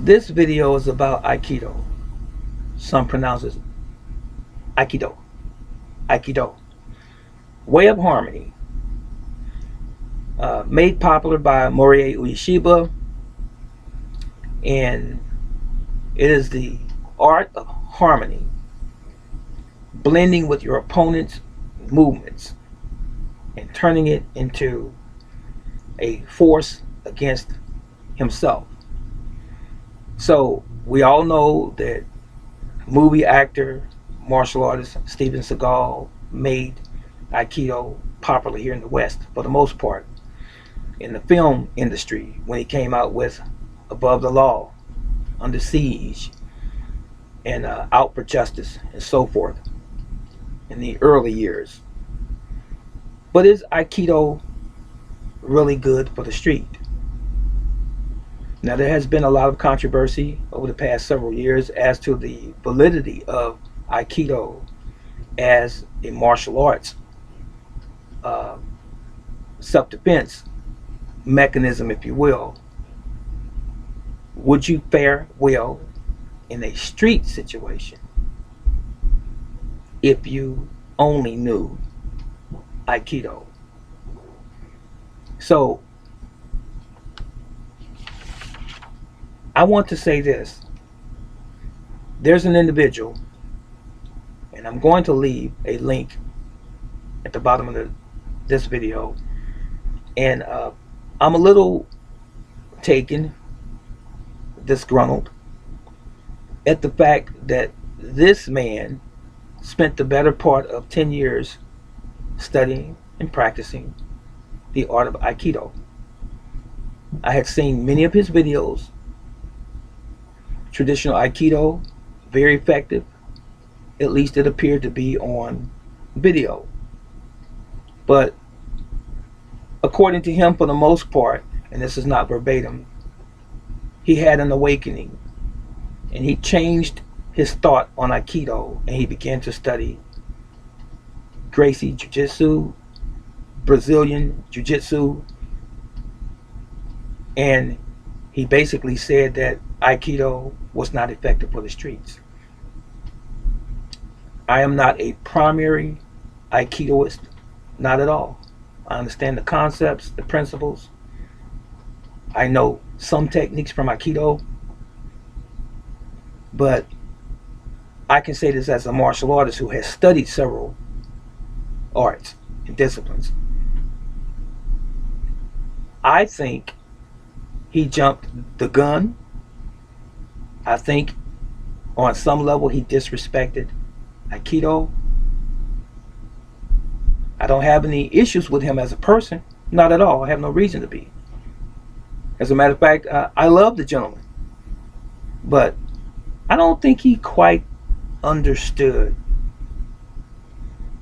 This video is about Aikido. Some pronounce it Aikido. Aikido. Way of Harmony. Made popular by Morihei Ueshiba, and it is the art of harmony, blending with your opponent's movements and turning it into a force against himself. So we all know that movie actor, martial artist Steven Seagal made Aikido popular here in the West for the most part. In the film industry, when he came out with Above the Law, Under Siege, and Out for Justice, and so forth, in the early years. But is Aikido really good for the street? Now, there has been a lot of controversy over the past several years as to the validity of Aikido as a martial arts self-defense mechanism, if you will. Would you fare well in a street situation if you only knew Aikido? So I want to say this. There's an individual, and I'm going to leave a link at the bottom of this video, and I'm a little taken, disgruntled at the fact that this man spent the better part of 10 years studying and practicing the art of Aikido. I had seen many of his videos. Traditional Aikido, very effective. At least it appeared to be on video. But according to him, for the most part, and this is not verbatim, he had an awakening and he changed his thought on Aikido, and he began to study Gracie Jiu-Jitsu, Brazilian Jiu-Jitsu, and he basically said that Aikido was not effective for the streets. I am not a primary Aikidoist, not at all. I understand the concepts, the principles. I know some techniques from Aikido, but I can say this as a martial artist who has studied several arts and disciplines. I think he jumped the gun. I think on some level he disrespected Aikido. I don't have any issues with him as a person, not at all. I have no reason to be. As a matter of fact, I love the gentleman, but I don't think he quite understood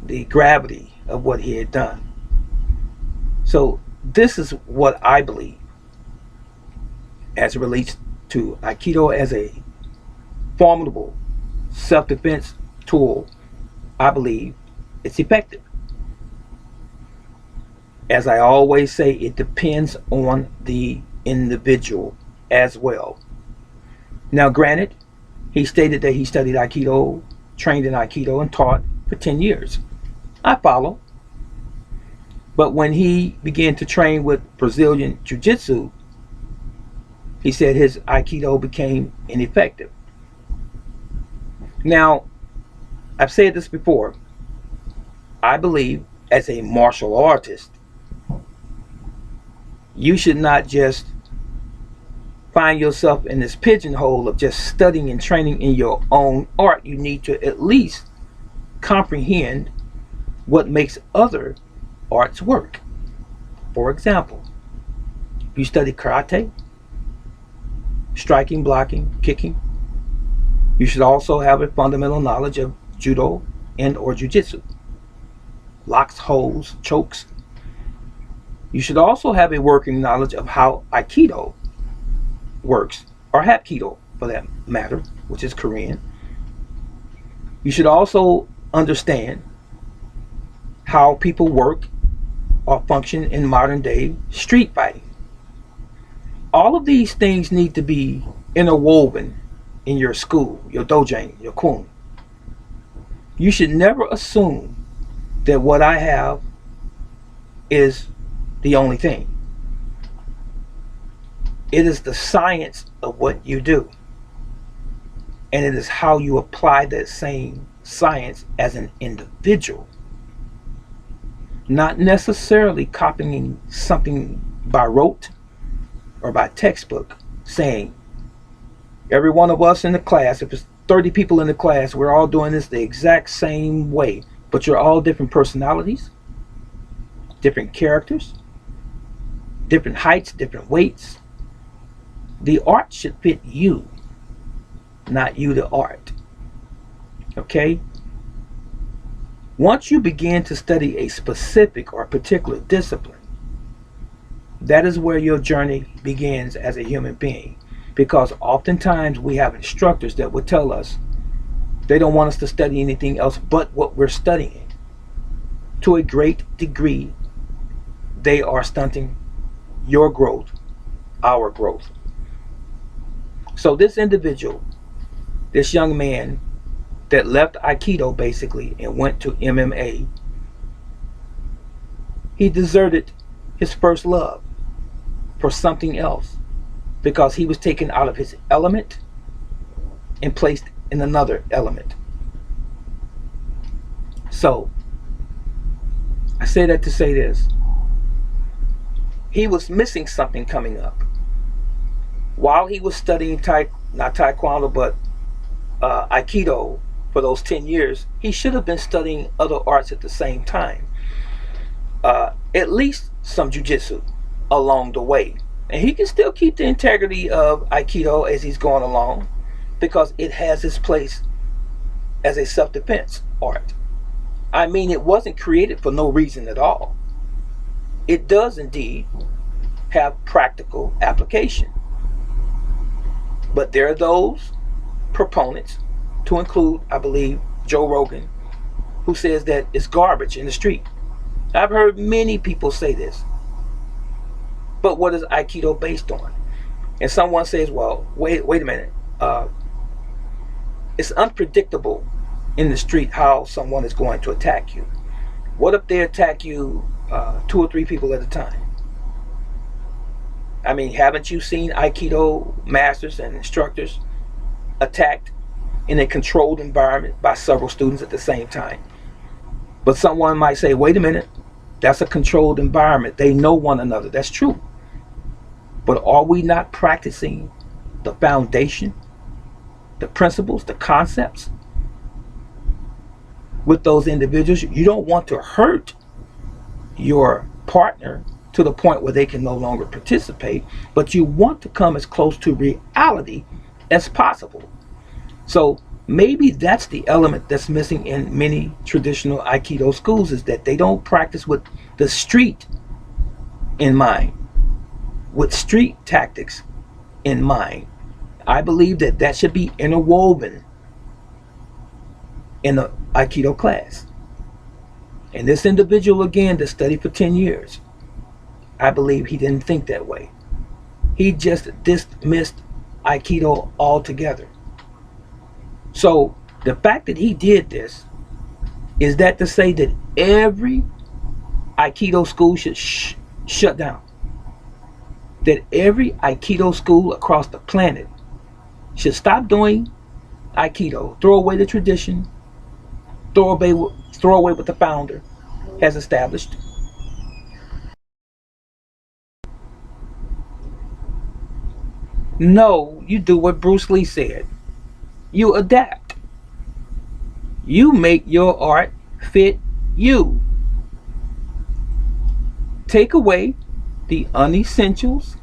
the gravity of what he had done. So this is what I believe as it relates to Aikido as a formidable self-defense tool. I believe it's effective. As I always say, it depends on the individual as well. Now, granted, he stated that he studied Aikido, trained in Aikido, and taught for 10 years. I follow. But when he began to train with Brazilian Jiu-Jitsu, he said his Aikido became ineffective. Now, I've said this before. I believe as a martial artist, you should not just find yourself in this pigeonhole of just studying and training in your own art. You need to at least comprehend what makes other arts work. For example, if you study karate, striking, blocking, kicking, you should also have a fundamental knowledge of judo and or jiu-jitsu, locks, holds, chokes. You should also have a working knowledge of how Aikido works, or Hapkido for that matter, which is Korean. You should also understand how people work or function in modern day street fighting. All of these things need to be interwoven in your school, your dojang, your kun. You should never assume that what I have is the only thing. It is the science of what you do, and it is how you apply that same science as an individual, not necessarily copying something by rote or by textbook, saying every one of us in the class, if it's 30 people in the class, we're all doing this the exact same way, but you're all different personalities, different characters, different heights, different weights. The art should fit you, not you the art. Okay? Once you begin to study a specific or particular discipline, that is where your journey begins as a human being. Because oftentimes we have instructors that would tell us they don't want us to study anything else but what we're studying. To a great degree, they are stunting your growth, our growth. So this individual, this young man that left Aikido basically and went to MMA, he deserted his first love for something else because he was taken out of his element and placed in another element. So I say that to say this. He was missing something coming up. While he was studying not Taekwondo, but Aikido for those 10 years, he should have been studying other arts at the same time. At least some jujitsu along the way. And he can still keep the integrity of Aikido as he's going along because it has its place as a self-defense art. I mean, it wasn't created for no reason at all. It does indeed have practical application. But there are those proponents, to include, I believe, Joe Rogan, who says that it's garbage in the street. I've heard many people say this. But what is Aikido based on? And someone says, well, wait a minute. It's unpredictable in the street how someone is going to attack you. What if they attack you 2 or 3 people at a time? I mean, haven't you seen Aikido masters and instructors attacked in a controlled environment by several students at the same time? But someone might say, wait a minute, that's a controlled environment. They know one another. That's true. But are we not practicing the foundation, the principles, the concepts with those individuals? You don't want to hurt your partner to the point where they can no longer participate, but you want to come as close to reality as possible. So maybe that's the element that's missing in many traditional Aikido schools, is that they don't practice with the street in mind, with street tactics in mind. I believe that that should be interwoven in the Aikido class. And this individual, again, that studied for 10 years, I believe he didn't think that way. He just dismissed Aikido altogether. So the fact that he did this, is that to say that every Aikido school should shut down? That every Aikido school across the planet should stop doing Aikido, throw away the tradition, throw away what the founder has established? No, you do what Bruce Lee said. You adapt. You make your art fit you. Take away the unessentials.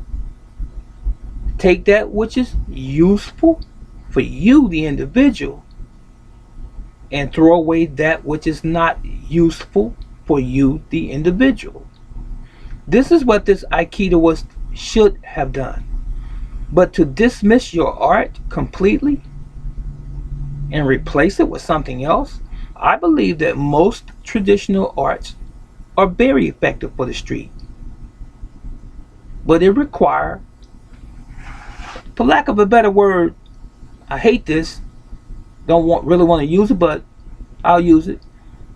Take that which is useful for you, the individual, and throw away that which is not useful for you, the individual. This is what this Aikidoist should have done. But to dismiss your art completely and replace it with something else, I believe that most traditional arts are very effective for the street. But it requires for lack of a better word, I hate this, don't really want to use it, but I'll use it.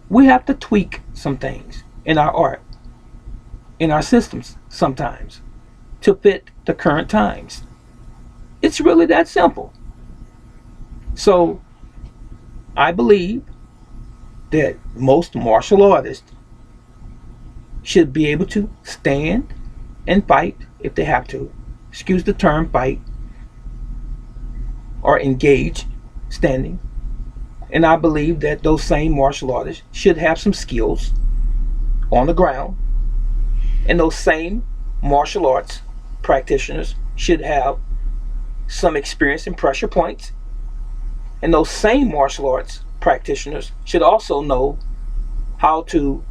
We have to tweak some things in our art, in our systems sometimes, to fit the current times. It's really that simple. So I believe that most martial artists should be able to stand and fight if they have to. Excuse the term fight, or engage standing. And I believe that those same martial artists should have some skills on the ground. And those same martial arts practitioners should have some experience in pressure points. And those same martial arts practitioners should also know how to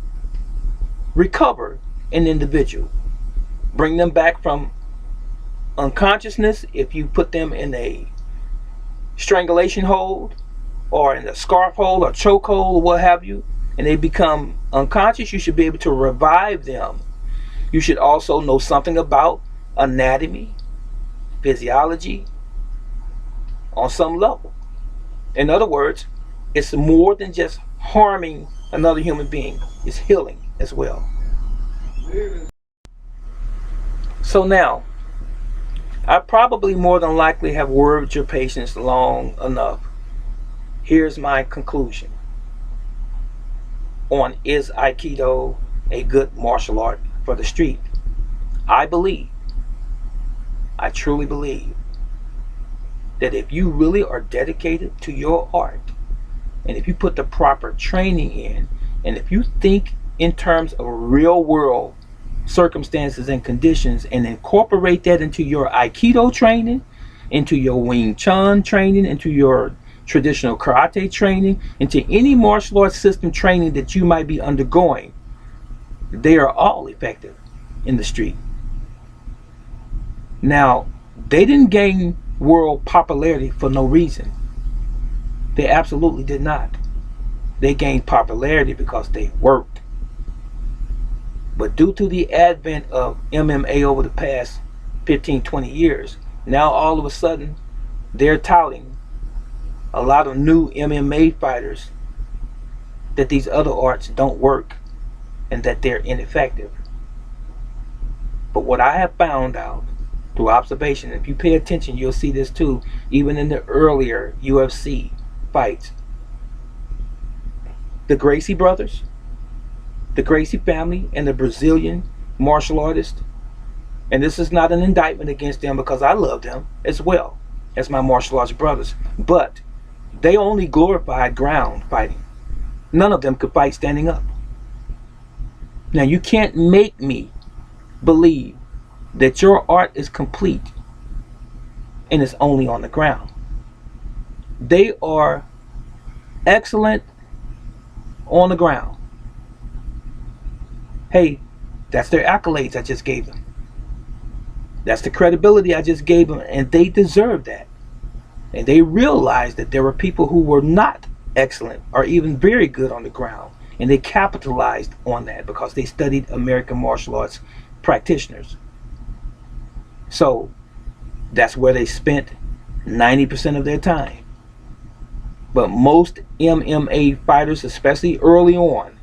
recover an individual, bring them back from unconsciousness if you put them in a strangulation hold or in a scarf hold or choke hold or what have you, and they become unconscious. You should be able to revive them. You should also know something about anatomy, physiology on some level. In other words, it's more than just harming another human being, it's healing as well. So now, I probably more than likely have worried your patience long enough. Here's my conclusion on, is Aikido a good martial art for the street? I truly believe that if you really are dedicated to your art, and if you put the proper training in, and if you think in terms of real world circumstances and conditions and incorporate that into your Aikido training, into your Wing Chun training, into your traditional karate training, into any martial arts system training that you might be undergoing, they are all effective in the street. Now, they didn't gain world popularity for no reason. They absolutely did not. They gained popularity because they worked. But due to the advent of MMA over the past 15, 20 years, now all of a sudden they're touting a lot of new MMA fighters that these other arts don't work and that they're ineffective. But what I have found out through observation, if you pay attention, you'll see this too, even in the earlier UFC fights. The Gracie brothers, the Gracie family, and the Brazilian martial artist, and this is not an indictment against them because I love them as well as my martial arts brothers, but they only glorified ground fighting. None of them could fight standing up. Now you can't make me believe that your art is complete and it's only on the ground. They are excellent on the ground. Hey, that's their accolades I just gave them. That's the credibility I just gave them, and they deserve that. And they realized that there were people who were not excellent or even very good on the ground, and they capitalized on that because they studied American martial arts practitioners. So that's where they spent 90% of their time. But most MMA fighters, especially early on,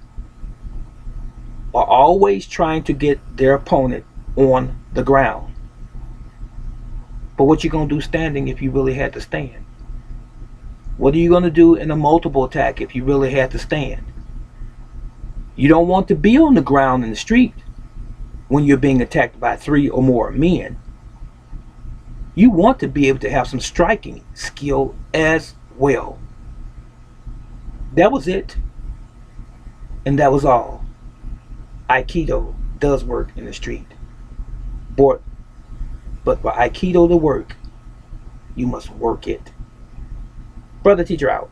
are always trying to get their opponent on the ground. But what you gonna do standing if you really had to stand? What are you gonna do in a multiple attack if you really had to stand? You don't want to be on the ground in the street when you're being attacked by 3 or more men. You want to be able to have some striking skill as well. That was it. And that was all. Aikido does work in the street. But for Aikido to work, you must work it. Brother Teacher out.